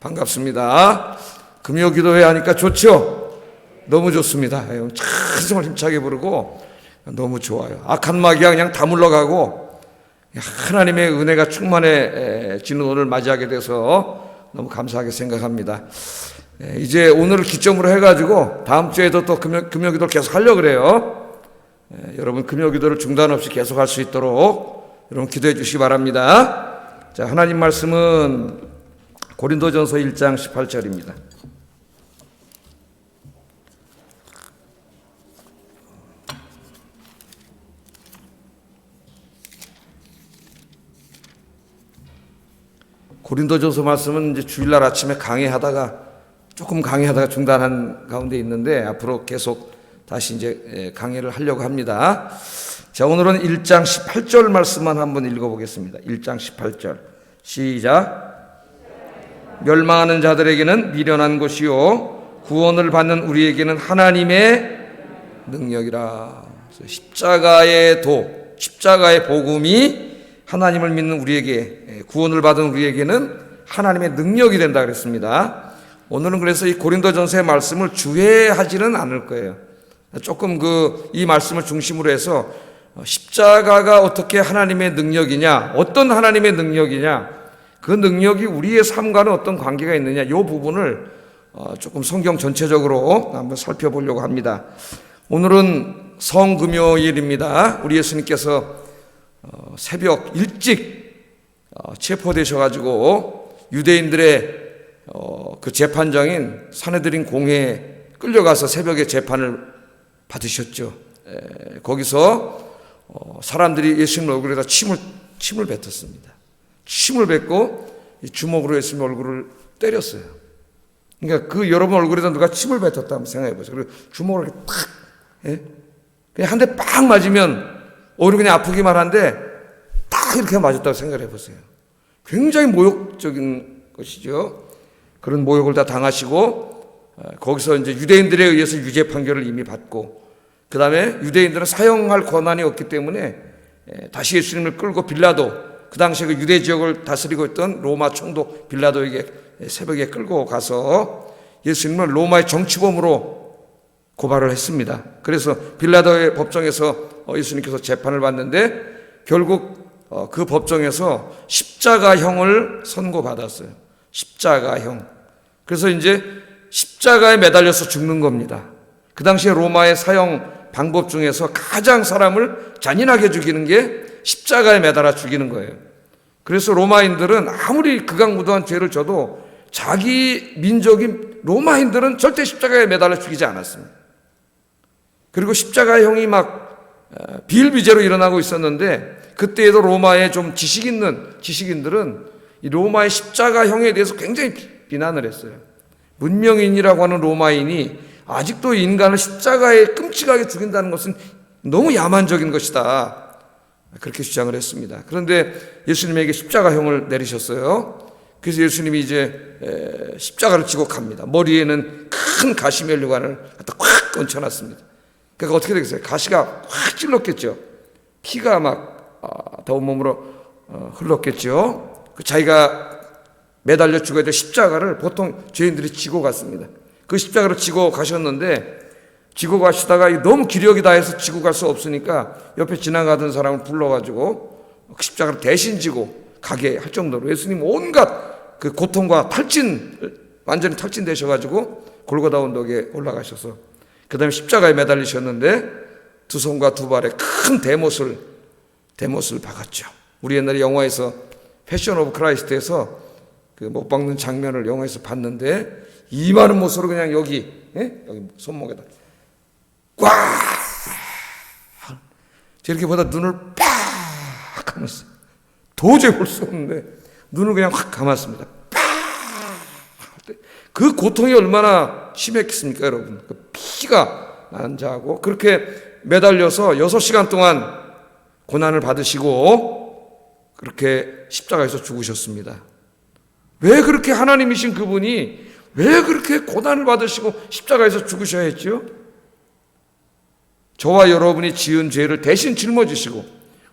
반갑습니다. 금요기도회 하니까 좋죠? 너무 좋습니다. 찬송을 힘차게 부르고 너무 좋아요. 악한 마귀가 그냥 다 물러가고 하나님의 은혜가 충만해지는 오늘 맞이하게 돼서 너무 감사하게 생각합니다. 이제 오늘을 기점으로 해가지고 다음 주에도 또 금요기도를 계속 하려고 그래요. 여러분 금요기도를 중단 없이 계속 할 수 있도록 여러분 기도해 주시기 바랍니다. 자, 하나님 말씀은 고린도전서 1장 18절입니다. 고린도전서 말씀은 이제 주일날 아침에 조금 강의하다가 중단한 가운데 있는데 앞으로 계속 다시 이제 강의를 하려고 합니다. 자, 오늘은 1장 18절 말씀만 한번 읽어보겠습니다. 1장 18절 시작. 멸망하는 자들에게는 미련한 것이요 구원을 받는 우리에게는 하나님의 능력이라. 십자가의 복음이 하나님을 믿는 우리에게, 구원을 받은 우리에게는 하나님의 능력이 된다 그랬습니다. 오늘은 그래서 이 고린도전서의 말씀을 주해하지는 않을 거예요. 조금 이 말씀을 중심으로 해서 십자가가 어떻게 하나님의 능력이냐, 어떤 하나님의 능력이냐, 그 능력이 우리의 삶과는 어떤 관계가 있느냐, 이 부분을 조금 성경 전체적으로 한번 살펴보려고 합니다. 오늘은 성금요일입니다. 우리 예수님께서 새벽 일찍 체포되셔가지고 유대인들의 그 재판장인 산헤드린 공회에 끌려가서 새벽에 재판을 받으셨죠. 거기서 사람들이 예수님 얼굴에다 침을 뱉었습니다. 침을 뱉고 주먹으로 예수님 얼굴을 때렸어요. 그러니까 여러분 얼굴에다 누가 침을 뱉었다 한번 생각해 보세요. 그리고 주먹을 이렇게 탁, 그냥 한 대 빡 맞으면 오히려 그냥 아프기만 한데 딱 이렇게 맞았다고 생각해 보세요. 굉장히 모욕적인 것이죠. 그런 모욕을 다 당하시고 거기서 이제 유대인들에 의해서 유죄 판결을 이미 받고, 그 다음에 유대인들은 사형할 권한이 없기 때문에 다시 예수님을 끌고 빌라도, 그 당시에 그 유대 지역을 다스리고 있던 로마 총독 빌라도에게 새벽에 끌고 가서 예수님을 로마의 정치범으로 고발을 했습니다. 그래서 빌라도의 법정에서 예수님께서 재판을 받는데 결국 그 법정에서 십자가형을 선고받았어요. 십자가형. 그래서 이제 십자가에 매달려서 죽는 겁니다. 그 당시에 로마의 사형 방법 중에서 가장 사람을 잔인하게 죽이는 게 십자가에 매달아 죽이는 거예요. 그래서 로마인들은 아무리 극악무도한 죄를 져도 자기 민족인 로마인들은 절대 십자가에 매달아 죽이지 않았습니다. 그리고 십자가형이 막 비일비재로 일어나고 있었는데, 그때에도 로마의 좀 지식 있는 지식인들은 이 로마의 십자가형에 대해서 굉장히 비난을 했어요. 문명인이라고 하는 로마인이 아직도 인간을 십자가에 끔찍하게 죽인다는 것은 너무 야만적인 것이다, 그렇게 주장을 했습니다. 그런데 예수님에게 십자가형을 내리셨어요. 그래서 예수님이 이제 십자가를 지고 갑니다. 머리에는 큰 가시면류관을 갖다 꽉 얹혀놨습니다. 그러니까 어떻게 되겠어요? 가시가 확 찔렀겠죠. 피가 막 더운 몸으로 흘렀겠죠. 자기가 매달려 죽어야 될 십자가를 보통 죄인들이 지고 갔습니다. 그 십자가를 지고 가셨는데, 지고 가시다가 너무 기력이 다해서 지고 갈 수 없으니까 옆에 지나가던 사람을 불러가지고 그 십자가를 대신 지고 가게 할 정도로 예수님 온갖 그 고통과 완전히 탈진되셔가지고 골고다 언덕에 올라가셔서 그 다음에 십자가에 매달리셨는데 두 손과 두 발에 큰 대못을 박았죠. 우리 옛날에 영화에서 패션 오브 크라이스트에서 그 못 박는 장면을 영화에서 봤는데, 이만한 못으로 그냥 여기 손목에다 꽉, 저렇게 보다 눈을 빡 감았어요. 도저히 볼 수 없는데 눈을 그냥 확 감았습니다. 빡! 그 고통이 얼마나 심했겠습니까, 여러분? 그 피가 나는 자하고 그렇게 매달려서 6시간 동안 고난을 받으시고 그렇게 십자가에서 죽으셨습니다. 왜 그렇게 하나님이신 그분이 왜 그렇게 고난을 받으시고 십자가에서 죽으셔야 했죠? 저와 여러분이 지은 죄를 대신 짊어지시고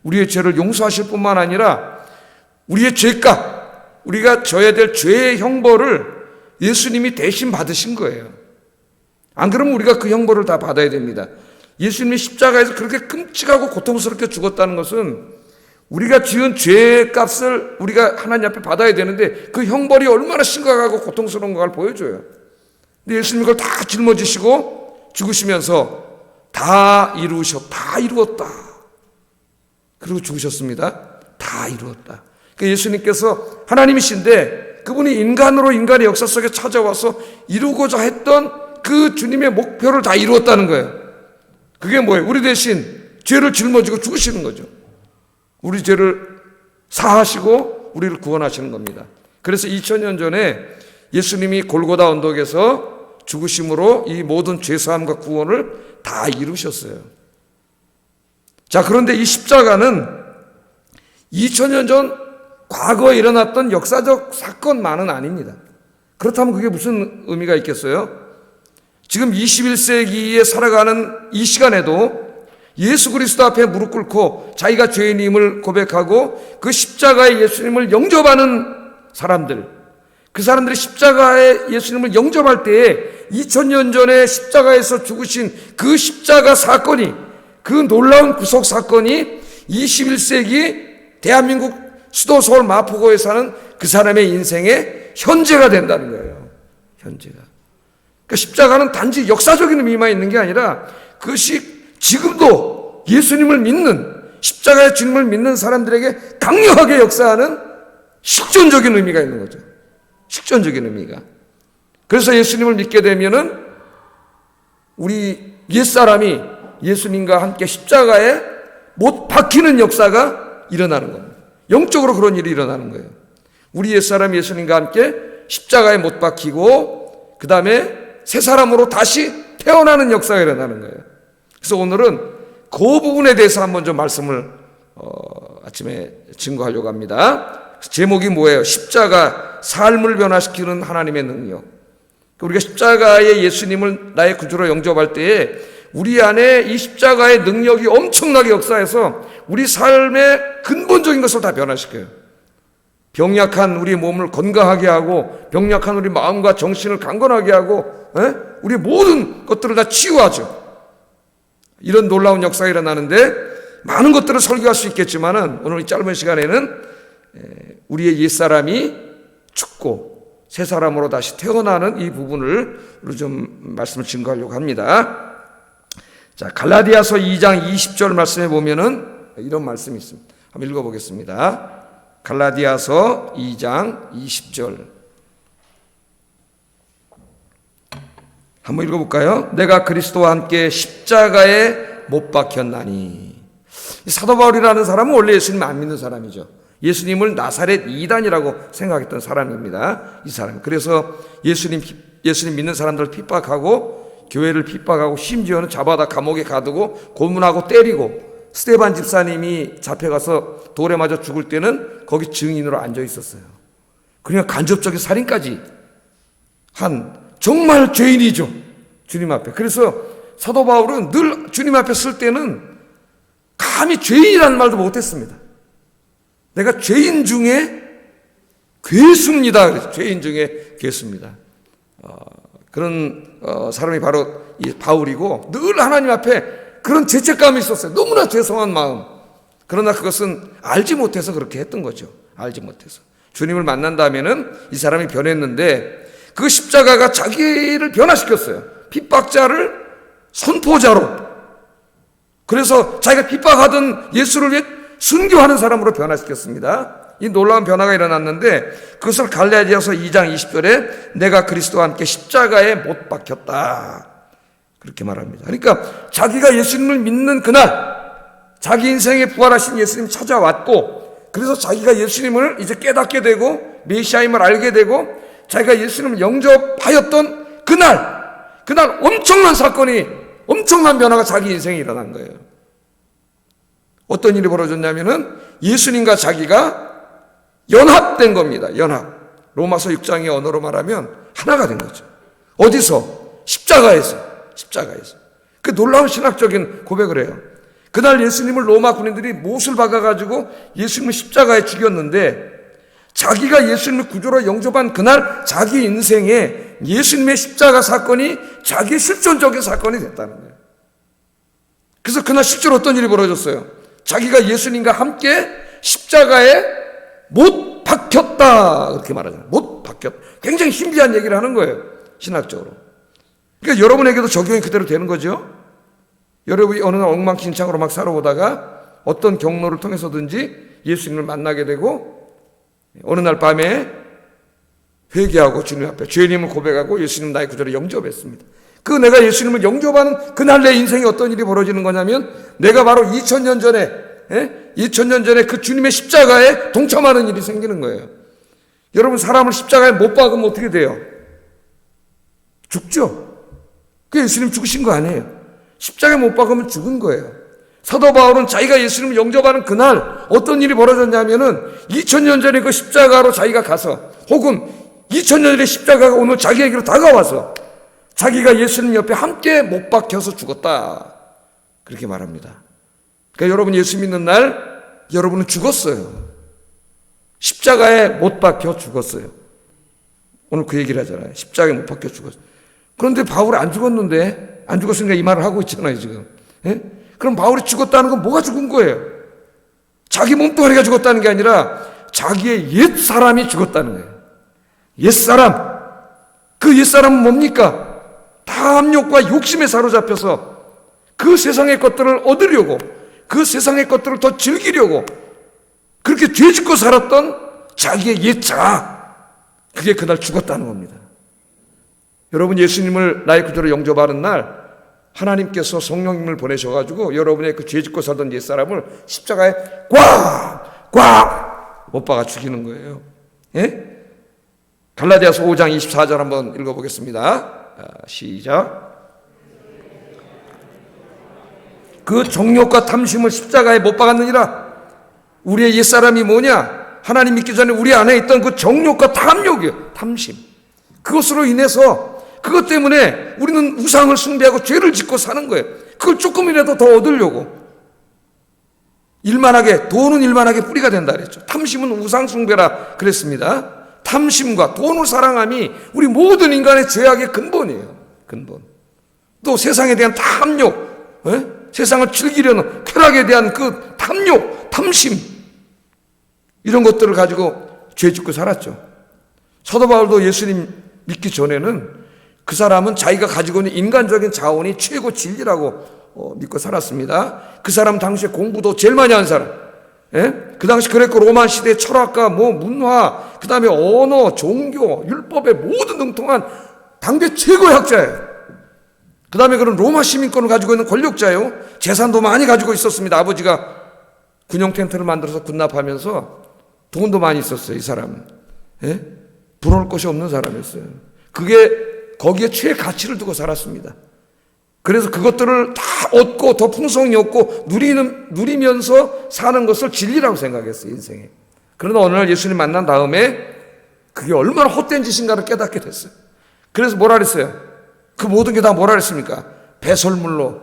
우리의 죄를 용서하실 뿐만 아니라 우리의 죄값, 우리가 져야 될 죄의 형벌을 예수님이 대신 받으신 거예요. 안 그러면 우리가 그 형벌을 다 받아야 됩니다. 예수님이 십자가에서 그렇게 끔찍하고 고통스럽게 죽었다는 것은 우리가 지은 죄의 값을 우리가 하나님 앞에 받아야 되는데 그 형벌이 얼마나 심각하고 고통스러운가를 보여줘요. 근데 예수님이 그걸 다 짊어지시고 죽으시면서 다 이루었다. 그리고 죽으셨습니다. 다 이루었다. 그러니까 예수님께서 하나님이신데 그분이 인간으로 인간의 역사 속에 찾아와서 이루고자 했던 그 주님의 목표를 다 이루었다는 거예요. 그게 뭐예요? 우리 대신 죄를 짊어지고 죽으시는 거죠. 우리 죄를 사하시고 우리를 구원하시는 겁니다. 그래서 2000년 전에 예수님이 골고다 언덕에서 죽으심으로 이 모든 죄사함과 구원을 다 이루셨어요. 자, 그런데 이 십자가는 2000년 전 과거에 일어났던 역사적 사건만은 아닙니다. 그렇다면 그게 무슨 의미가 있겠어요? 지금 21세기에 살아가는 이 시간에도 예수 그리스도 앞에 무릎 꿇고 자기가 죄인임을 고백하고 그 십자가의 예수님을 영접하는 사람들, 그 사람들이 십자가의 예수님을 영접할 때에 2000년 전에 십자가에서 죽으신 그 십자가 사건이, 그 놀라운 구속 사건이 21세기 대한민국 수도 서울 마포구에 사는 그 사람의 인생의 현재가 된다는 거예요. 현재가. 그러니까 십자가는 단지 역사적인 의미만 있는 게 아니라 그것이 지금도 예수님을 믿는, 십자가의 주님을 믿는 사람들에게 강력하게 역사하는 실존적인 의미가 있는 거죠. 실존적인 의미가. 그래서 예수님을 믿게 되면은 우리 옛사람이 예수님과 함께 십자가에 못 박히는 역사가 일어나는 겁니다. 영적으로 그런 일이 일어나는 거예요. 우리 옛사람 예수님과 함께 십자가에 못 박히고 그 다음에 새 사람으로 다시 태어나는 역사가 일어나는 거예요. 그래서 오늘은 그 부분에 대해서 한번 좀 말씀을 아침에 증거하려고 합니다. 제목이 뭐예요? 십자가, 삶을 변화시키는 하나님의 능력. 우리가 십자가의 예수님을 나의 구주로 영접할 때에 우리 안에 이 십자가의 능력이 엄청나게 역사해서 우리 삶의 근본적인 것을 다 변화시켜요. 병약한 우리 몸을 건강하게 하고 병약한 우리 마음과 정신을 강건하게 하고 우리 모든 것들을 다 치유하죠. 이런 놀라운 역사가 일어나는데 많은 것들을 설교할 수 있겠지만은 오늘 이 짧은 시간에는 우리의 옛사람이 죽고 새 사람으로 다시 태어나는 이 부분을 좀 말씀을 증거하려고 합니다. 자, 갈라디아서 2장 20절 말씀에 보면은 이런 말씀이 있습니다. 한번 읽어보겠습니다. 갈라디아서 2장 20절 한번 읽어볼까요? 내가 그리스도와 함께 십자가에 못 박혔나니. 사도 바울이라는 사람은 원래 예수님 안 믿는 사람이죠. 예수님을 나사렛 이단이라고 생각했던 사람입니다. 이 사람. 그래서 예수님 믿는 사람들을 핍박하고 교회를 핍박하고 심지어는 잡아다 감옥에 가두고 고문하고 때리고 스데반 집사님이 잡혀가서 돌에 맞아 죽을 때는 거기 증인으로 앉아 있었어요. 그러니까 간접적인 살인까지 한 정말 죄인이죠. 주님 앞에. 그래서 사도 바울은 늘 주님 앞에 쓸 때는 감히 죄인이라는 말도 못했습니다. 내가 죄인 중에 괴수입니다. 그래서 죄인 중에 괴수입니다. 그런 사람이 바로 이 바울이고 늘 하나님 앞에 그런 죄책감이 있었어요. 너무나 죄송한 마음. 그러나 그것은 알지 못해서 그렇게 했던 거죠. 알지 못해서. 주님을 만난 다음에는 이 사람이 변했는데 그 십자가가 자기를 변화시켰어요. 핍박자를 선포자로. 그래서 자기가 핍박하던 예수를 위해 순교하는 사람으로 변화시켰습니다. 이 놀라운 변화가 일어났는데 그것을 갈라디아서 2장 20절에 내가 그리스도와 함께 십자가에 못 박혔다. 그렇게 말합니다. 그러니까 자기가 예수님을 믿는 그날 자기 인생에 부활하신 예수님 찾아왔고 그래서 자기가 예수님을 이제 깨닫게 되고 메시아임을 알게 되고 자기가 예수님을 영접하였던 그날 엄청난 사건이 엄청난 변화가 자기 인생에 일어난 거예요. 어떤 일이 벌어졌냐면은 예수님과 자기가 연합된 겁니다. 연합. 로마서 6장의 언어로 말하면 하나가 된 거죠. 어디서? 십자가에서. 그 놀라운 신학적인 고백을 해요. 그날 예수님을 로마 군인들이 못을 박아가지고 예수님을 십자가에 죽였는데 자기가 예수님을 구주로 영접한 그날 자기 인생에 예수님의 십자가 사건이 자기의 실존적인 사건이 됐다는 거예요. 그래서 그날 실제로 어떤 일이 벌어졌어요? 자기가 예수님과 함께 십자가에 못 박혔다 그렇게 말하잖아요. 못 박혔다. 굉장히 신비한 얘기를 하는 거예요, 신학적으로. 그러니까 여러분에게도 적용이 그대로 되는 거죠. 여러분이 어느 날 엉망진창으로 막 살아오다가 어떤 경로를 통해서든지 예수님을 만나게 되고 어느 날 밤에 회개하고 주님 앞에 죄인임을 고백하고 예수님 나의 구주로 영접했습니다. 그 내가 예수님을 영접하는 그날 내 인생에 어떤 일이 벌어지는 거냐면 내가 바로 2000년 전에 2000년 전에 그 주님의 십자가에 동참하는 일이 생기는 거예요. 여러분, 사람을 십자가에 못 박으면 어떻게 돼요? 죽죠. 그 예수님 죽으신 거 아니에요. 십자가에 못 박으면 죽은 거예요. 사도 바울은 자기가 예수님을 영접하는 그날 어떤 일이 벌어졌냐면은 2000년 전에 그 십자가로 자기가 가서 혹은 2000년 전에 십자가가 오늘 자기에게로 다가와서 자기가 예수님 옆에 함께 못 박혀서 죽었다 그렇게 말합니다. 그러니까 여러분 예수 믿는 날 여러분은 죽었어요. 십자가에 못 박혀 죽었어요. 오늘 그 얘기를 하잖아요. 십자가에 못 박혀 죽었어요. 그런데 바울이 안 죽었는데, 안 죽었으니까 이 말을 하고 있잖아요 지금. 그럼 바울이 죽었다는 건 뭐가 죽은 거예요? 자기 몸뚱아리가 죽었다는 게 아니라 자기의 옛사람이 죽었다는 거예요. 옛사람. 그 옛사람은 뭡니까? 탐욕과 욕심에 사로잡혀서 그 세상의 것들을 얻으려고, 그 세상의 것들을 더 즐기려고 그렇게 죄짓고 살았던 자기의 옛자, 그게 그날 죽었다는 겁니다. 여러분 예수님을 나의 구주로 영접하는 날 하나님께서 성령님을 보내셔가지고 여러분의 그 죄짓고 살던 옛사람을 십자가에 꽉 못 박아 죽이는 거예요. 예? 갈라디아서 5장 24절 한번 읽어보겠습니다. 시작. 그 정욕과 탐심을 십자가에 못 박았느니라. 우리의 옛사람이 뭐냐? 하나님 믿기 전에 우리 안에 있던 그 정욕과 탐욕이에요. 탐심. 그것으로 인해서 그것 때문에 우리는 우상을 숭배하고 죄를 짓고 사는 거예요. 그걸 조금이라도 더 얻으려고. 일만하게, 돈은 일만하게 뿌리가 된다 그랬죠. 탐심은 우상 숭배라 그랬습니다. 탐심과 돈을 사랑함이 우리 모든 인간의 죄악의 근본이에요. 근본. 또 세상에 대한 탐욕, 세상을 즐기려는 쾌락에 대한 그 탐욕, 탐심, 이런 것들을 가지고 죄 짓고 살았죠. 사도 바울도 예수님 믿기 전에는 그 사람은 자기가 가지고 있는 인간적인 자원이 최고 진리라고 믿고 살았습니다. 그 사람 당시에 공부도 제일 많이 한 사람. 그 당시 그레코 로마 시대 철학과 문화, 그 다음에 언어, 종교, 율법에 모든 능통한 당대 최고의 학자예요. 그 다음에 그런 로마 시민권을 가지고 있는 권력자예요. 재산도 많이 가지고 있었습니다. 아버지가 군용 텐트를 만들어서 군납하면서 돈도 많이 있었어요. 이 사람은. 부러울 것이 없는 사람이었어요. 그게 거기에 최가치를 두고 살았습니다. 그래서 그것들을 다 얻고 더 풍성히 얻고 누리면서 사는 것을 진리라고 생각했어요, 인생에. 그러나 어느 날 예수님 만난 다음에 그게 얼마나 헛된 짓인가를 깨닫게 됐어요. 그래서 뭐라 그랬어요? 그 모든 게 다 뭐라 그랬습니까? 배설물로.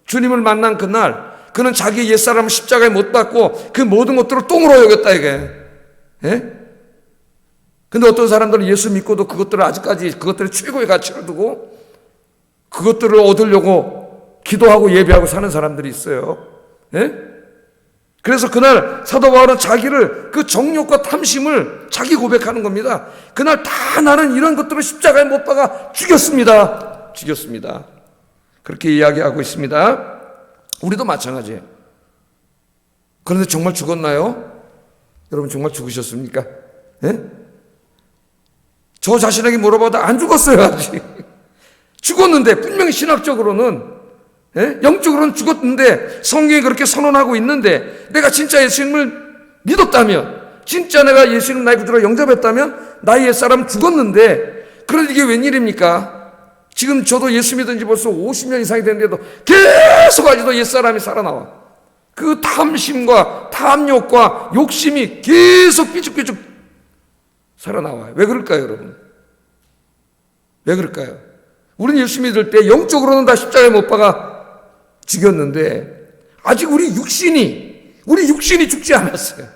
주님을 만난 그날 그는 자기 옛사람을 십자가에 못 박고 그 모든 것들을 똥으로 여겼다 이게. 근데 어떤 사람들은 예수 믿고도 그것들을 아직까지 그것들의 최고의 가치를 두고 그것들을 얻으려고 기도하고 예배하고 사는 사람들이 있어요. 그래서 그날 사도 바울은 자기를 그 정욕과 탐심을 자기 고백하는 겁니다. 그날 다 나는 이런 것들을 십자가에 못 박아 죽였습니다. 죽였습니다. 그렇게 이야기하고 있습니다. 우리도 마찬가지예요. 그런데 정말 죽었나요? 여러분 정말 죽으셨습니까? 저 자신에게 물어봐도 안 죽었어요 아직. 죽었는데 분명히 신학적으로는 영적으로는 죽었는데 성경이 그렇게 선언하고 있는데 내가 진짜 예수님을 믿었다면 진짜 내가 예수님 나의 구주로 영접했다면 나의 옛사람은 죽었는데 그런데 이게 웬일입니까? 지금 저도 예수 믿은 지 벌써 50년 이상이 됐는데도 계속 아직도 옛사람이 살아나와. 그 탐심과 탐욕과 욕심이 계속 삐죽삐죽 살아나와요. 왜 그럴까요 여러분? 왜 그럴까요? 우리는 예수 믿을 때 영적으로는 다 십자가에 못 박아 죽였는데 아직 우리 육신이 죽지 않았어요.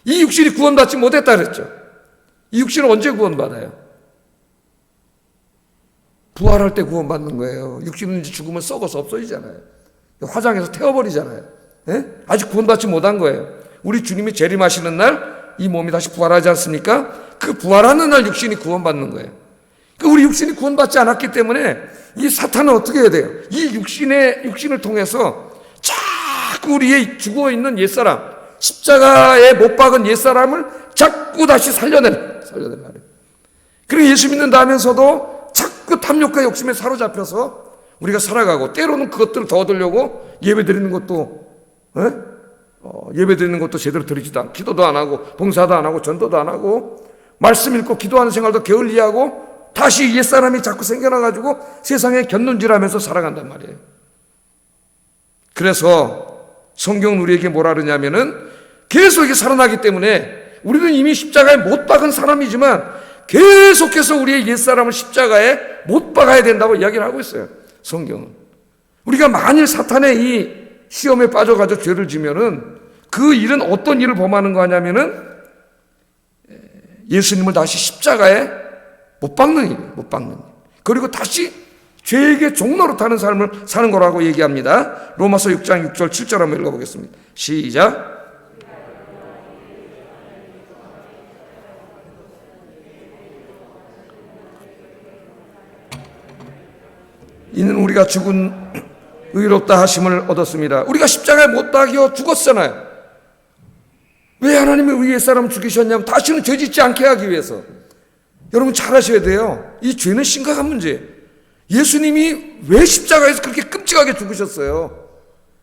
이 육신이 구원받지 못했다 그랬죠. 이 육신은 언제 구원받아요? 부활할 때 구원받는 거예요. 육신은 이제 죽으면 썩어서 없어지잖아요. 화장해서 태워버리잖아요. 예? 아직 구원받지 못한 거예요. 우리 주님이 재림하시는 날 이 몸이 다시 부활하지 않습니까? 그 부활하는 날 육신이 구원받는 거예요. 우리 육신이 구원받지 않았기 때문에 이 사탄은 어떻게 해야 돼요? 이 육신을 통해서 자꾸 우리의 죽어있는 옛사람, 십자가에 못 박은 옛사람을 자꾸 다시 살려내는 말이에요. 그리고 예수 믿는다 하면서도 자꾸 탐욕과 욕심에 사로잡혀서 우리가 살아가고, 때로는 그것들을 더 얻으려고 예배 드리는 것도 제대로 드리지도 않고, 기도도 안 하고, 봉사도 안 하고, 전도도 안 하고, 말씀 읽고 기도하는 생활도 게을리하고, 다시 옛사람이 자꾸 생겨나가지고 세상에 곁눈질하면서 살아간단 말이에요. 그래서 성경은 우리에게 뭐라 그러냐면은, 계속 이게 살아나기 때문에 우리는 이미 십자가에 못 박은 사람이지만 계속해서 우리의 옛사람을 십자가에 못 박아야 된다고 이야기를 하고 있어요, 성경은. 우리가 만일 사탄의 이 시험에 빠져가지고 죄를 지면은 그 일은 어떤 일을 범하는 거 하냐면은 예수님을 다시 십자가에 못 박는 일이에요. 못 박는 일. 그리고 다시 죄에게 종로로 타는 삶을 사는 거라고 얘기합니다. 로마서 6장 6절 7절 한번 읽어보겠습니다. 시작. 이는 우리가 죽은 의롭다 하심을 얻었습니다. 우리가 십자가에 못 박혀 죽었잖아요. 왜 하나님이 우리 옛사람을 죽이셨냐면 다시는 죄 짓지 않게 하기 위해서. 여러분 잘 아셔야 돼요. 이 죄는 심각한 문제예요. 예수님이 왜 십자가에서 그렇게 끔찍하게 죽으셨어요?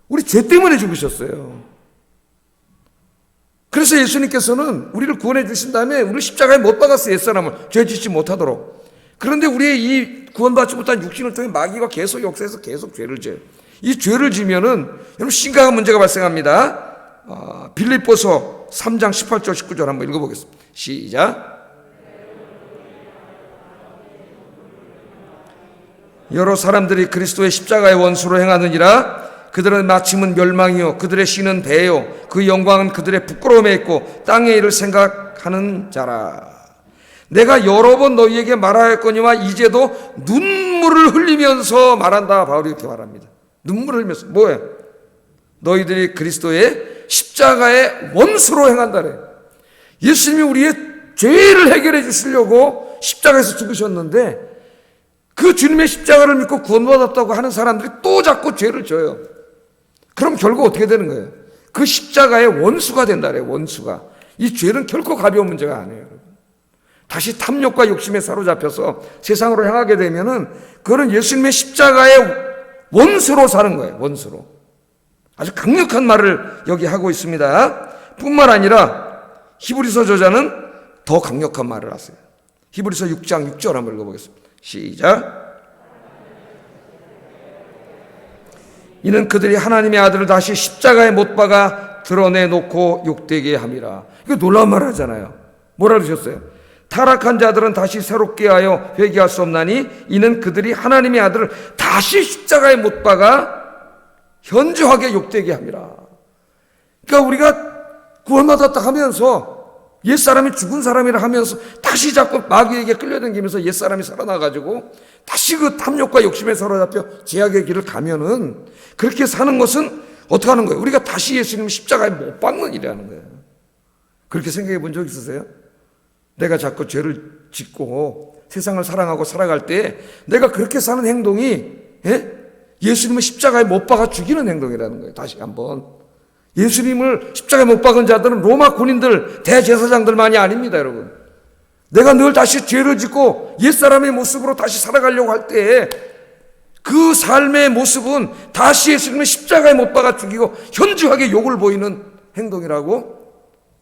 우리 죄 때문에 죽으셨어요. 그래서 예수님께서는 우리를 구원해 주신 다음에 우리를 십자가에 못 박았어요. 옛사람을 죄 짓지 못하도록. 그런데 우리의 이 구원받지 못한 육신을 통해 마귀가 계속 역사해서 계속 죄를 져요. 이 죄를 지면은 여러분 심각한 문제가 발생합니다. 빌립보서 3장 18절 19절 한번 읽어보겠습니다. 시작. 여러 사람들이 그리스도의 십자가의 원수로 행하느니라. 그들은 마침은 멸망이요 그들의 신은 배요 그 영광은 그들의 부끄러움에 있고 땅의 일을 생각하는 자라. 내가 여러 번 너희에게 말하였거니와 이제도 눈물을 흘리면서 말한다. 바울이 이렇게 말합니다. 눈물을 흘리면서 뭐예요? 너희들이 그리스도의 십자가의 원수로 행한다래. 예수님이 우리의 죄를 해결해 주시려고 십자가에서 죽으셨는데 그 주님의 십자가를 믿고 구원받았다고 하는 사람들이 또 자꾸 죄를 져요. 그럼 결국 어떻게 되는 거예요? 그 십자가의 원수가 된다래. 원수가. 이 죄는 결코 가벼운 문제가 아니에요. 다시 탐욕과 욕심에 사로잡혀서 세상으로 향하게 되면은 그거는 예수님의 십자가의 원수로 사는 거예요. 원수로. 아주 강력한 말을 여기 하고 있습니다. 뿐만 아니라 히브리서 저자는 더 강력한 말을 하세요. 히브리서 6장 6절 한번 읽어보겠습니다. 시작. 이는 그들이 하나님의 아들을 다시 십자가에 못 박아 드러내놓고 욕되게 함이라. 이거 놀라운 말 하잖아요. 뭐라 그러셨어요? 타락한 자들은 다시 새롭게 하여 회개할 수 없나니 이는 그들이 하나님의 아들을 다시 십자가에 못 박아 현저하게 욕되게 함이라. 그러니까 우리가 구원받았다 하면서 옛사람이 죽은 사람이라 하면서 다시 자꾸 마귀에게 끌려다니면서 옛사람이 살아나가지고 다시 그 탐욕과 욕심에 사로잡혀 죄악의 길을 가면은 그렇게 사는 것은 어떻게 하는 거예요? 우리가 다시 예수님 십자가에 못 박는 일이라는 거예요. 그렇게 생각해 본 적 있으세요? 내가 자꾸 죄를 짓고 세상을 사랑하고 살아갈 때 내가 그렇게 사는 행동이 예수님을 십자가에 못 박아 죽이는 행동이라는 거예요. 다시 한번. 예수님을 십자가에 못 박은 자들은 로마 군인들, 대제사장들만이 아닙니다, 여러분. 내가 늘 다시 죄를 짓고 옛사람의 모습으로 다시 살아가려고 할 때 그 삶의 모습은 다시 예수님을 십자가에 못 박아 죽이고 현저하게 욕을 보이는 행동이라고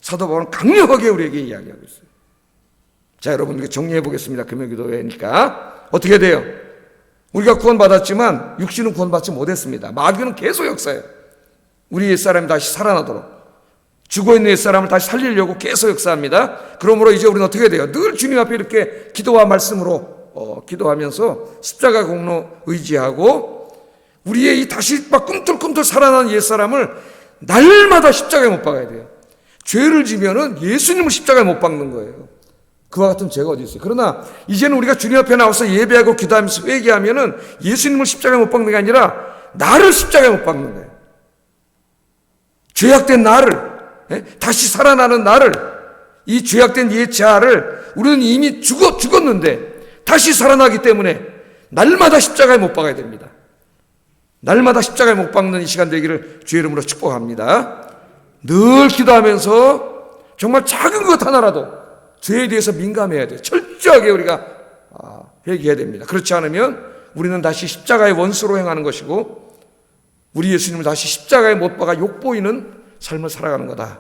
사도 바울은 강력하게 우리에게 이야기하고 있어요. 자, 여러분, 이렇게 정리해 보겠습니다. 금요기도회니까. 어떻게 돼요? 우리가 구원받았지만 육신은 구원받지 못했습니다. 마귀는 계속 역사해요. 우리 옛사람이 다시 살아나도록. 죽어있는 옛사람을 다시 살리려고 계속 역사합니다. 그러므로 이제 우리는 어떻게 돼요? 늘 주님 앞에 이렇게 기도와 말씀으로 기도하면서 십자가 공로 의지하고 우리의 이 다시 막 꿈틀꿈틀 살아나는 옛사람을 날마다 십자가에 못 박아야 돼요. 죄를 지면은 예수님을 십자가에 못 박는 거예요. 그와 같은 죄가 어디 있어요? 그러나 이제는 우리가 주님 앞에 나와서 예배하고 기도하면서 회개하면은 예수님을 십자가에 못 박는 게 아니라 나를 십자가에 못 박는 거예요. 죄악된 나를, 다시 살아나는 나를, 이 죄악된 옛 자아를 우리는 이미 죽었는데 다시 살아나기 때문에 날마다 십자가에 못 박아야 됩니다. 날마다 십자가에 못 박는 이 시간 되기를 주의 이름으로 축복합니다. 늘 기도하면서 정말 작은 것 하나라도 죄에 대해서 민감해야 돼요. 철저하게 우리가 회개해야 됩니다. 그렇지 않으면 우리는 다시 십자가의 원수로 행하는 것이고 우리 예수님을 다시 십자가에 못 박아 욕보이는 삶을 살아가는 거다.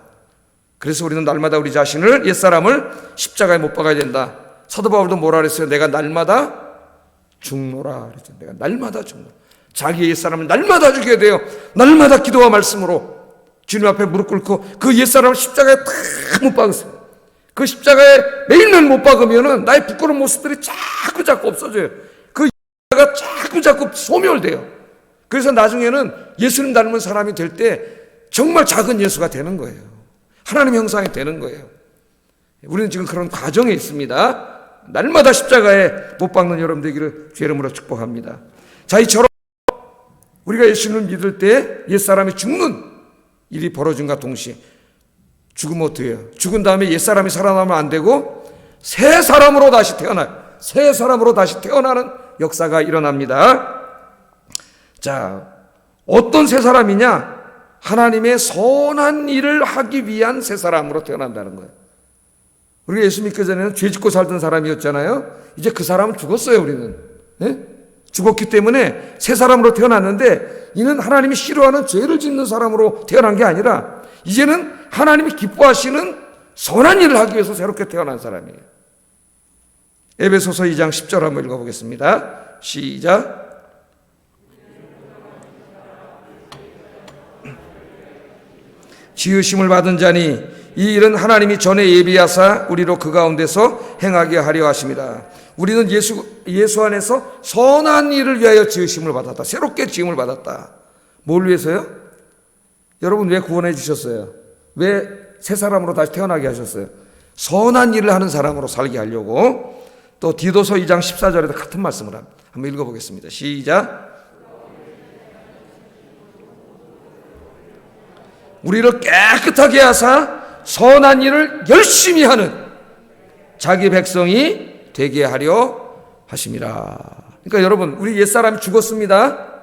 그래서 우리는 날마다 우리 자신을, 옛사람을 십자가에 못 박아야 된다. 사도 바울도 뭐라 그랬어요? 내가 날마다 죽노라 그랬죠. 내가 날마다 죽노라. 자기의 옛사람을 날마다 죽여야 돼요. 날마다 기도와 말씀으로 주님 앞에 무릎 꿇고 그 옛사람을 십자가에 탁 못 박으세요. 그 십자가에 매일매일 못 박으면은 나의 부끄러운 모습들이 자꾸 없어져요. 그 예가 자꾸 소멸돼요. 그래서 나중에는 예수님 닮은 사람이 될 때 정말 작은 예수가 되는 거예요. 하나님 형상이 되는 거예요. 우리는 지금 그런 과정에 있습니다. 날마다 십자가에 못 박는 여러분 되기를 주의 이름으로 축복합니다. 자, 이처럼 우리가 예수님을 믿을 때 옛사람이 죽는 일이 벌어진과 동시에 죽으면 어떻게 해요? 죽은 다음에 옛사람이 살아나면 안 되고 새 사람으로 다시 태어나요. 새 사람으로 다시 태어나는 역사가 일어납니다. 자, 어떤 새 사람이냐? 하나님의 선한 일을 하기 위한 새 사람으로 태어난다는 거예요. 우리가 예수 믿기 전에는 죄 짓고 살던 사람이었잖아요. 이제 그 사람은 죽었어요. 우리는 죽었기 때문에 새 사람으로 태어났는데 이는 하나님이 싫어하는 죄를 짓는 사람으로 태어난 게 아니라 이제는 하나님이 기뻐하시는 선한 일을 하기 위해서 새롭게 태어난 사람이에요. 에베소서 2장 10절 한번 읽어보겠습니다. 시작. 지으심을 받은 자니 이 일은 하나님이 전에 예비하사 우리로 그 가운데서 행하게 하려 하심이라. 우리는 예수 안에서 선한 일을 위하여 지으심을 받았다. 새롭게 지음을 받았다. 뭘 위해서요? 여러분 왜 구원해 주셨어요? 왜 새 사람으로 다시 태어나게 하셨어요? 선한 일을 하는 사람으로 살게 하려고. 또 디도서 2장 14절에도 같은 말씀을 한번 읽어보겠습니다. 시작. 우리를 깨끗하게 하사 선한 일을 열심히 하는 자기 백성이 되게 하려 하심이라. 그러니까 여러분 우리 옛사람이 죽었습니다.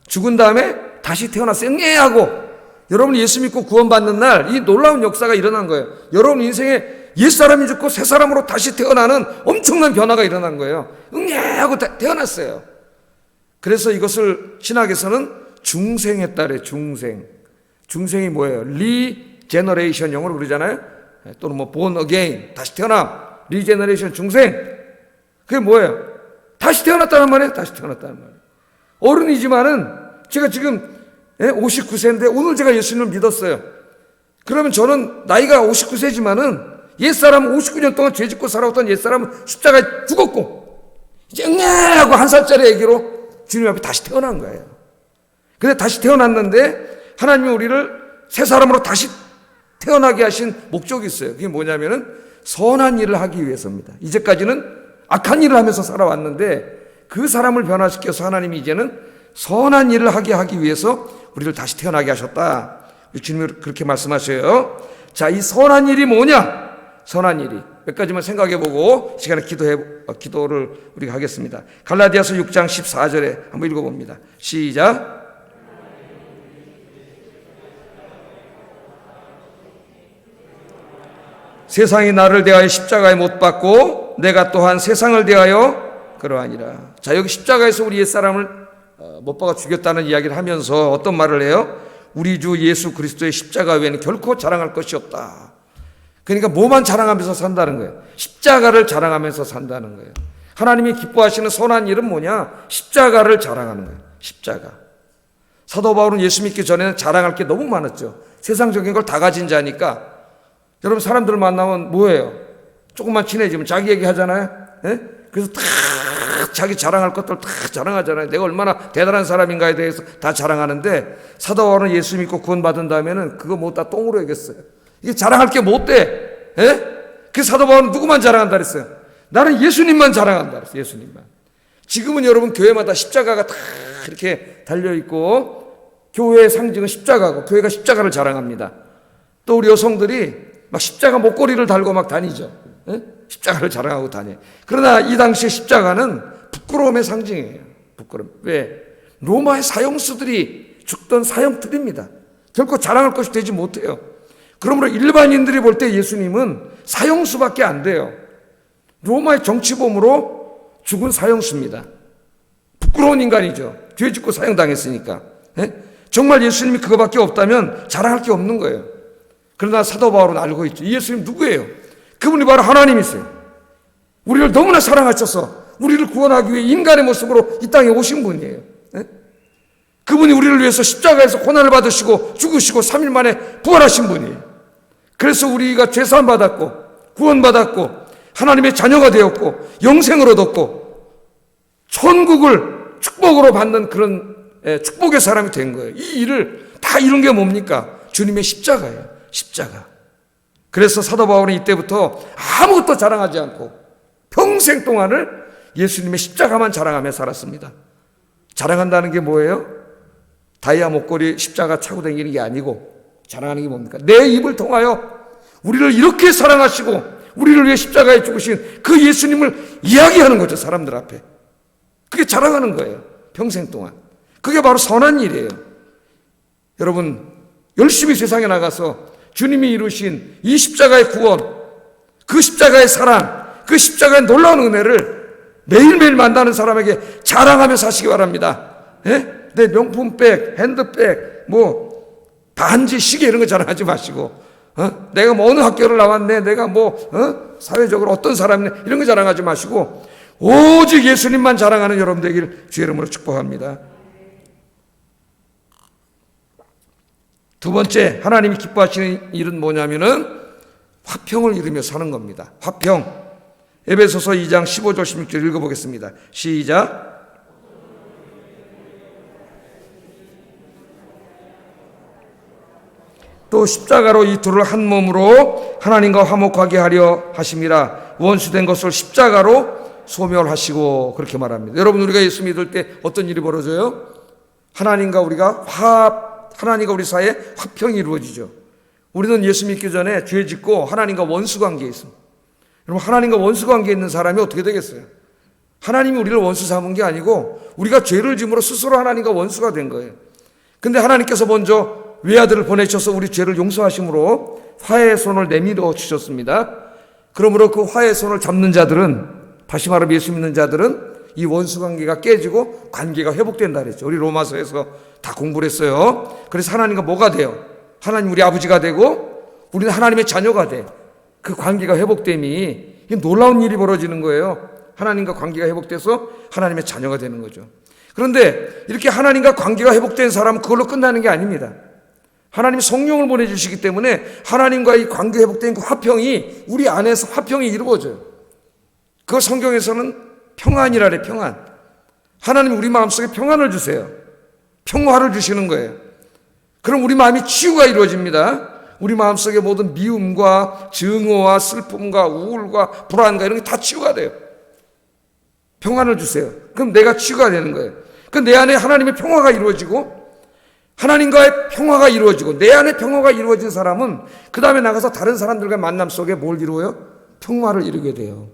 죽은 다음에 다시 태어나서 응애하고 여러분 예수 믿고 구원받는 날 이 놀라운 역사가 일어난 거예요. 여러분 인생에 옛사람이 죽고 새사람으로 다시 태어나는 엄청난 변화가 일어난 거예요. 응애하고 태어났어요. 그래서 이것을 신학에서는 중생했다 그래요. 중생이 뭐예요? 리제너레이션 영어로 그러잖아요. 또는 뭐 born again, 다시 태어남, 리제너레이션 중생. 그게 뭐예요? 다시 태어났다는 말이에요. 다시 태어났다는 말이에요. 어른이지만은 제가 지금 59세인데 오늘 제가 예수님을 믿었어요. 그러면 저는 나이가 59세지만은 옛사람은 59년 동안 죄짓고 살아왔던 옛사람은 십자가에 죽었고 이제 응애하고 1살짜리 애기로 주님 앞에 다시 태어난 거예요. 근데 다시 태어났는데 하나님이 우리를 새 사람으로 다시 태어나게 하신 목적이 있어요. 그게 뭐냐면은 선한 일을 하기 위해서입니다. 이제까지는 악한 일을 하면서 살아왔는데 그 사람을 변화시켜서 하나님이 이제는 선한 일을 하기 위해서 우리를 다시 태어나게 하셨다. 주님이 그렇게 말씀하셔요. 자, 이 선한 일이 뭐냐? 선한 일이 몇 가지만 생각해보고 시간에 기도를 우리가 하겠습니다. 갈라디아서 6장 14절에 한번 읽어봅니다. 시작. 세상이 나를 대하여 십자가에 못 박고 내가 또한 세상을 대하여 그러하니라. 자, 여기 십자가에서 우리 옛사람을 못 박아 죽였다는 이야기를 하면서 어떤 말을 해요? 우리 주 예수 그리스도의 십자가 외에는 결코 자랑할 것이 없다. 그러니까 뭐만 자랑하면서 산다는 거예요? 십자가를 자랑하면서 산다는 거예요. 하나님이 기뻐하시는 선한 일은 뭐냐? 십자가를 자랑하는 거예요. 십자가. 사도 바울은 예수 믿기 전에는 자랑할 게 너무 많았죠. 세상적인 걸 다 가진 자니까. 여러분 사람들을 만나면 뭐예요? 조금만 친해지면 자기 얘기 하잖아요. 그래서 다 자기 자랑할 것들 다 자랑하잖아요. 내가 얼마나 대단한 사람인가에 대해서 다 자랑하는데 사도 바울은 예수 믿고 구원받은 다음에는 그거 못 다 똥으로 얘기했어요. 이게 자랑할 게 못 돼. 그 사도 바울은 누구만 자랑한다 그랬어요? 나는 예수님만 자랑한다 그랬어요. 예수님만. 지금은 여러분 교회마다 십자가가 다 이렇게 달려있고 교회의 상징은 십자가고 교회가 십자가를 자랑합니다. 또 우리 여성들이 막 십자가 목걸이를 달고 막 다니죠. 예? 십자가를 자랑하고 다녀요. 그러나 이 당시에 십자가는 부끄러움의 상징이에요. 부끄러움. 왜? 로마의 사형수들이 죽던 사형틀입니다. 결코 자랑할 것이 되지 못해요. 그러므로 일반인들이 볼 때 예수님은 사형수밖에 안 돼요. 로마의 정치범으로 죽은 사형수입니다. 부끄러운 인간이죠. 죄 짓고 사형당했으니까. 예? 정말 예수님이 그거밖에 없다면 자랑할 게 없는 거예요. 그러나 사도 바울은 알고 있죠. 이 예수님 누구예요? 그분이 바로 하나님이세요. 우리를 너무나 사랑하셔서 우리를 구원하기 위해 인간의 모습으로 이 땅에 오신 분이에요. 예? 그분이 우리를 위해서 십자가에서 고난을 받으시고 죽으시고 3일 만에 부활하신 분이에요. 그래서 우리가 죄사함 받았고 구원받았고 하나님의 자녀가 되었고 영생을 얻었고 천국을 축복으로 받는 그런 축복의 사람이 된 거예요. 이 일을 다 이룬 게 뭡니까? 주님의 십자가예요. 십자가. 그래서 사도 바울은 이때부터 아무것도 자랑하지 않고 평생 동안을 예수님의 십자가만 자랑하며 살았습니다. 자랑한다는 게 뭐예요? 다이아 목걸이 십자가 차고 다니는 게 아니고 자랑하는 게 뭡니까? 내 입을 통하여 우리를 이렇게 사랑하시고 우리를 위해 십자가에 죽으신 그 예수님을 이야기하는 거죠. 사람들 앞에. 그게 자랑하는 거예요. 평생 동안. 그게 바로 선한 일이에요. 여러분 열심히 세상에 나가서 주님이 이루신 이 십자가의 구원, 그 십자가의 사랑, 그 십자가의 놀라운 은혜를 매일매일 만나는 사람에게 자랑하며 사시기 바랍니다. 예? 내 명품백, 핸드백, 뭐 반지, 시계 이런 거 자랑하지 마시고 내가 뭐 어느 학교를 나왔네, 내가 뭐 사회적으로 어떤 사람이네 이런 거 자랑하지 마시고 오직 예수님만 자랑하는 여러분 되길 주의 이름으로 축복합니다. 두 번째 하나님이 기뻐하시는 일은 뭐냐면은 화평을 이루며 사는 겁니다. 화평. 에베소서 2장 15절 16절 읽어보겠습니다. 시작. 또 십자가로 이 둘을 한 몸으로 하나님과 화목하게 하려 하심이라. 원수된 것을 십자가로 소멸하시고 그렇게 말합니다. 여러분 우리가 예수 믿을 때 어떤 일이 벌어져요? 하나님과 우리 사이에 화평이 이루어지죠. 우리는 예수 믿기 전에 죄 짓고 하나님과 원수 관계에 있습니다. 여러분 하나님과 원수 관계에 있는 사람이 어떻게 되겠어요? 하나님이 우리를 원수 삼은 게 아니고 우리가 죄를 지음으로 스스로 하나님과 원수가 된 거예요. 근데 하나님께서 먼저 외아들을 보내셔서 우리 죄를 용서하심으로 화해의 손을 내밀어 주셨습니다. 그러므로 그 화해의 손을 잡는 자들은, 다시 말하면 예수 믿는 자들은 이 원수 관계가 깨지고 관계가 회복된다 그랬죠. 우리 로마서에서 다 공부를 했어요. 그래서 하나님과 뭐가 돼요? 하나님 우리 아버지가 되고 우리는 하나님의 자녀가 돼. 그 관계가 회복됨이 놀라운 일이 벌어지는 거예요. 하나님과 관계가 회복돼서 하나님의 자녀가 되는 거죠. 그런데 이렇게 하나님과 관계가 회복된 사람은 그걸로 끝나는 게 아닙니다. 하나님이 성령을 보내주시기 때문에 하나님과의 관계 회복된 그 화평이 우리 안에서 화평이 이루어져요. 그 성경에서는 평안이라 그래. 평안. 하나님이 우리 마음속에 평안을 주세요. 평화를 주시는 거예요. 그럼 우리 마음이 치유가 이루어집니다. 우리 마음속에 모든 미움과 증오와 슬픔과 우울과 불안과 이런 게 다 치유가 돼요. 평안을 주세요. 그럼 내가 치유가 되는 거예요. 그럼 내 안에 하나님의 평화가 이루어지고 하나님과의 평화가 이루어지고 내 안에 평화가 이루어진 사람은 그 다음에 나가서 다른 사람들과 만남 속에 뭘 이루어요? 평화를 이루게 돼요.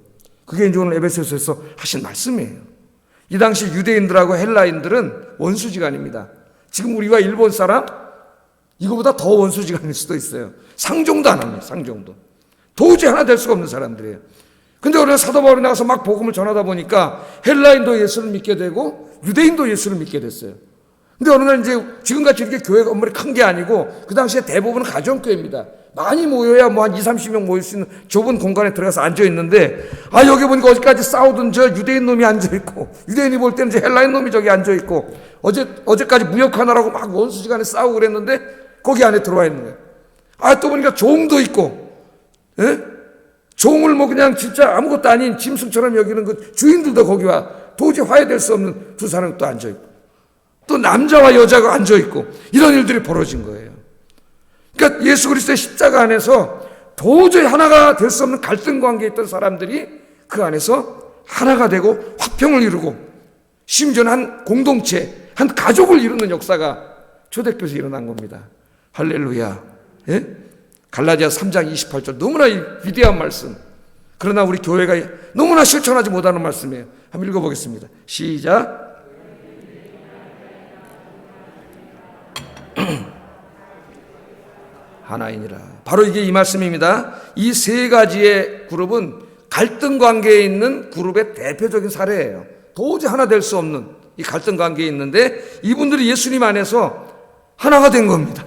그게 이제 오늘 에베소서에서 하신 말씀이에요. 이 당시 유대인들하고 헬라인들은 원수지간입니다. 지금 우리와 일본 사람 이거보다 더 원수지간일 수도 있어요. 상종도 안 합니다. 상종도. 도저히 하나 될 수가 없는 사람들이에요. 근데 우리가 사도 바울이 나가서 막 복음을 전하다 보니까 헬라인도 예수를 믿게 되고 유대인도 예수를 믿게 됐어요. 근데 어느 날 이제 지금같이 이렇게 교회 건물이 큰 게 아니고 그 당시에 대부분은 가정교회입니다. 많이 모여야 뭐 한 20, 30명 모일 수 있는 좁은 공간에 들어가서 앉아있는데 여기 보니까 어제까지 싸우던 저 유대인 놈이 앉아있고 유대인이 볼 때는 이제 헬라인 놈이 저기 앉아있고 어제까지 무역하느라고 막 원수지간에 싸우고 그랬는데 거기 안에 들어와 있는 거예요. 또 보니까 종도 있고 예? 종을 뭐 그냥 진짜 아무것도 아닌 짐승처럼 여기는 그 주인들도 거기 와 도저히 화해될 수 없는 두 사람이 또 앉아있고 또 남자와 여자가 앉아있고 이런 일들이 벌어진 거예요. 그러니까 예수 그리스도의 십자가 안에서 도저히 하나가 될 수 없는 갈등 관계에 있던 사람들이 그 안에서 하나가 되고 화평을 이루고 심지어는 한 공동체, 한 가족을 이루는 역사가 초대교회에서 일어난 겁니다. 할렐루야. 예? 갈라디아 3장 28절 너무나 위대한 말씀. 그러나 우리 교회가 너무나 실천하지 못하는 말씀이에요. 한번 읽어보겠습니다. 시작. 하나이니라. 바로 이게 이 말씀입니다. 이 세 가지의 그룹은 갈등 관계에 있는 그룹의 대표적인 사례예요. 도저히 하나 될 수 없는 이 갈등 관계에 있는데 이분들이 예수님 안에서 하나가 된 겁니다.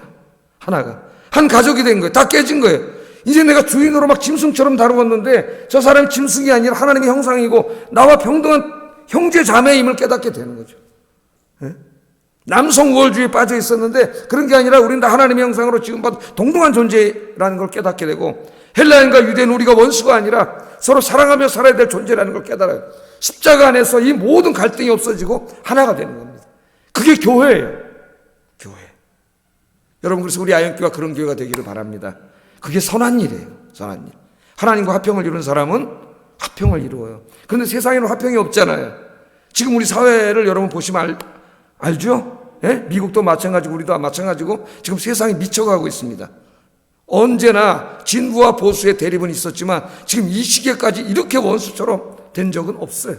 하나가. 한 가족이 된 거예요. 다 깨진 거예요. 이제 내가 주인으로 막 짐승처럼 다루었는데 저 사람이 짐승이 아니라 하나님의 형상이고 나와 평등한 형제 자매임을 깨닫게 되는 거죠. 예? 남성 우월주의에 빠져 있었는데 그런 게 아니라 우리는 다 하나님의 형상으로 지음받은 동등한 존재라는 걸 깨닫게 되고 헬라인과 유대인 우리가 원수가 아니라 서로 사랑하며 살아야 될 존재라는 걸 깨달아요. 십자가 안에서 이 모든 갈등이 없어지고 하나가 되는 겁니다. 그게 교회예요. 교회. 여러분, 그래서 우리 아영교회가 그런 교회가 되기를 바랍니다. 그게 선한 일이에요. 선한 일. 하나님과 화평을 이루는 사람은 화평을 이루어요. 그런데 세상에는 화평이 없잖아요. 지금 우리 사회를 여러분 보시면 알죠? 예? 미국도 마찬가지고 우리도 마찬가지고 지금 세상이 미쳐가고 있습니다. 언제나 진보와 보수의 대립은 있었지만 지금 이 시기까지 이렇게 원수처럼 된 적은 없어요.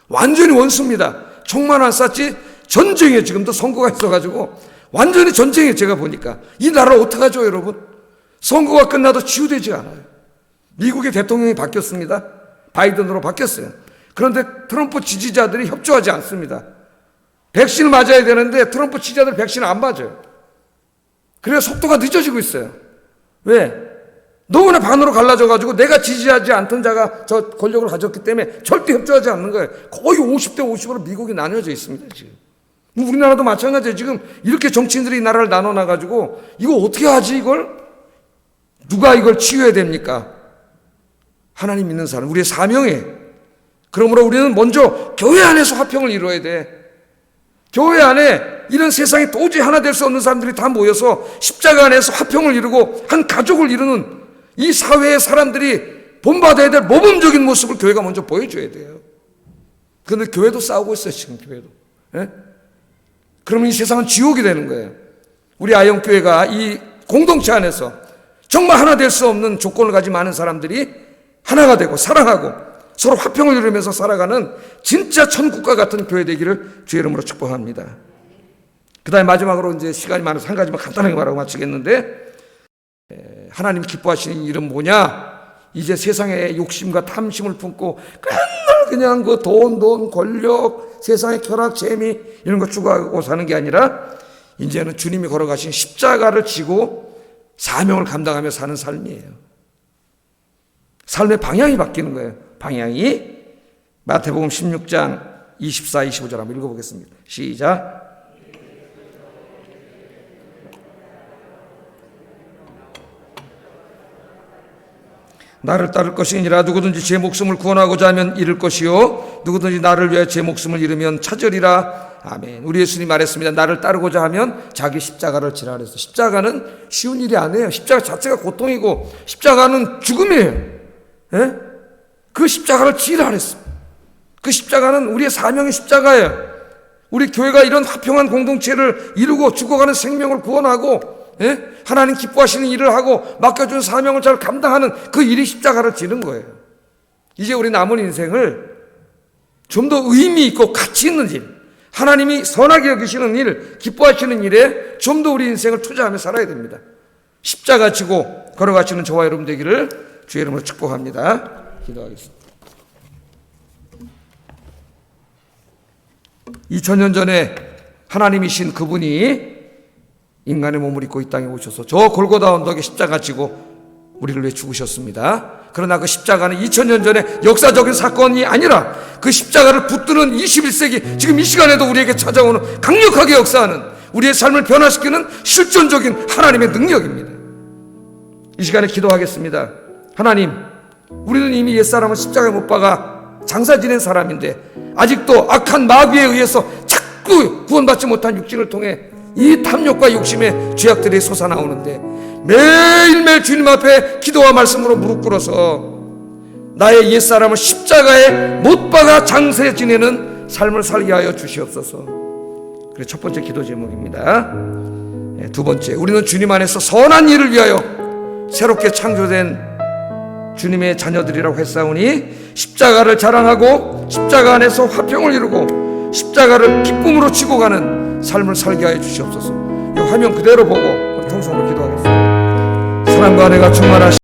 완전히 원수입니다. 총만 안 쐈지 전쟁에 지금도 선거가 있어가지고 완전히 전쟁에 제가 보니까 이 나라 어떡하죠 여러분? 선거가 끝나도 치유되지 않아요. 미국의 대통령이 바뀌었습니다. 바이든으로 바뀌었어요. 그런데 트럼프 지지자들이 협조하지 않습니다. 백신을 맞아야 되는데 트럼프 지지자들 백신을 안 맞아요. 그래서 속도가 늦어지고 있어요. 왜? 너무나 반으로 갈라져가지고 내가 지지하지 않던 자가 저 권력을 가졌기 때문에 절대 협조하지 않는 거예요. 거의 50대 50으로 미국이 나뉘어져 있습니다. 지금 우리나라도 마찬가지예요. 지금 이렇게 정치인들이 이 나라를 나눠놔가지고 이거 어떻게 하지 이걸? 누가 이걸 치유해야 됩니까? 하나님 믿는 사람, 우리의 사명이에요. 그러므로 우리는 먼저 교회 안에서 화평을 이루어야 돼. 교회 안에 이런 세상에 도저히 하나 될 수 없는 사람들이 다 모여서 십자가 안에서 화평을 이루고 한 가족을 이루는 이 사회의 사람들이 본받아야 될 모범적인 모습을 교회가 먼저 보여줘야 돼요. 그런데 교회도 싸우고 있어요. 지금 교회도. 예? 그러면 이 세상은 지옥이 되는 거예요. 우리 아영교회가 이 공동체 안에서 정말 하나 될 수 없는 조건을 가진 많은 사람들이 하나가 되고 사랑하고 서로 화평을 이루면서 살아가는 진짜 천국과 같은 교회 되기를 주의 이름으로 축복합니다. 그 다음에 마지막으로 이제 시간이 많아서 한 가지만 간단하게 말하고 마치겠는데, 하나님 기뻐하시는 일은 뭐냐? 이제 세상의 욕심과 탐심을 품고 맨날 그냥 그 돈, 권력, 세상의 쾌락, 재미 이런 거 추구하고 사는 게 아니라 이제는 주님이 걸어가신 십자가를 지고 사명을 감당하며 사는 삶이에요. 삶의 방향이 바뀌는 거예요. 방향이. 마태복음 16장 24, 25절 한번 읽어보겠습니다. 시작. 나를 따를 것이 아니라 누구든지 제 목숨을 구원하고자 하면 잃을 것이요 누구든지 나를 위해 제 목숨을 잃으면 찾으리라. 아멘. 우리 예수님 말했습니다. 나를 따르고자 하면 자기 십자가를 지라 그랬어요. 십자가는 쉬운 일이 아니에요. 십자가 자체가 고통이고 십자가는 죽음이에요. 예? 그 십자가를 지라 그랬어요. 그 십자가는 우리의 사명의 십자가예요. 우리 교회가 이런 화평한 공동체를 이루고 죽어가는 생명을 구원하고, 예? 하나님 기뻐하시는 일을 하고 맡겨준 사명을 잘 감당하는 그 일이 십자가를 지는 거예요. 이제 우리 남은 인생을 좀 더 의미 있고 가치 있는 일, 하나님이 선하게 여기시는 일, 기뻐하시는 일에 좀 더 우리 인생을 투자하며 살아야 됩니다. 십자가 지고 걸어가시는 저와 여러분 되기를 주의 이름으로 축복합니다. 기도하겠습니다. 2000년 전에 하나님이신 그분이 인간의 몸을 입고 이 땅에 오셔서 저 골고다 언덕에 십자가 지고 우리를 위해 죽으셨습니다. 그러나 그 십자가는 2000년 전에 역사적인 사건이 아니라 그 십자가를 붙드는 21세기 지금 이 시간에도 우리에게 찾아오는 강력하게 역사하는 우리의 삶을 변화시키는 실존적인 하나님의 능력입니다. 이 시간에 기도하겠습니다. 하나님, 우리는 이미 옛사람은 십자가에 못 박아 장사 지낸 사람인데 아직도 악한 마귀에 의해서 자꾸 구원받지 못한 육신을 통해 이 탐욕과 욕심의 죄악들이 솟아나오는데 매일매일 주님 앞에 기도와 말씀으로 무릎 꿇어서 나의 옛사람을 십자가에 못 박아 장세 지내는 삶을 살게 하여 주시옵소서. 그래, 첫 번째 기도 제목입니다. 두 번째, 우리는 주님 안에서 선한 일을 위하여 새롭게 창조된 주님의 자녀들이라고 했사오니 십자가를 자랑하고 십자가 안에서 화평을 이루고 십자가를 기쁨으로 지고 가는 삶을 살게 하여 주시옵소서. 이 화면 그대로 보고 통성으로 기도하겠습니다. 사랑과 은혜가 충만하시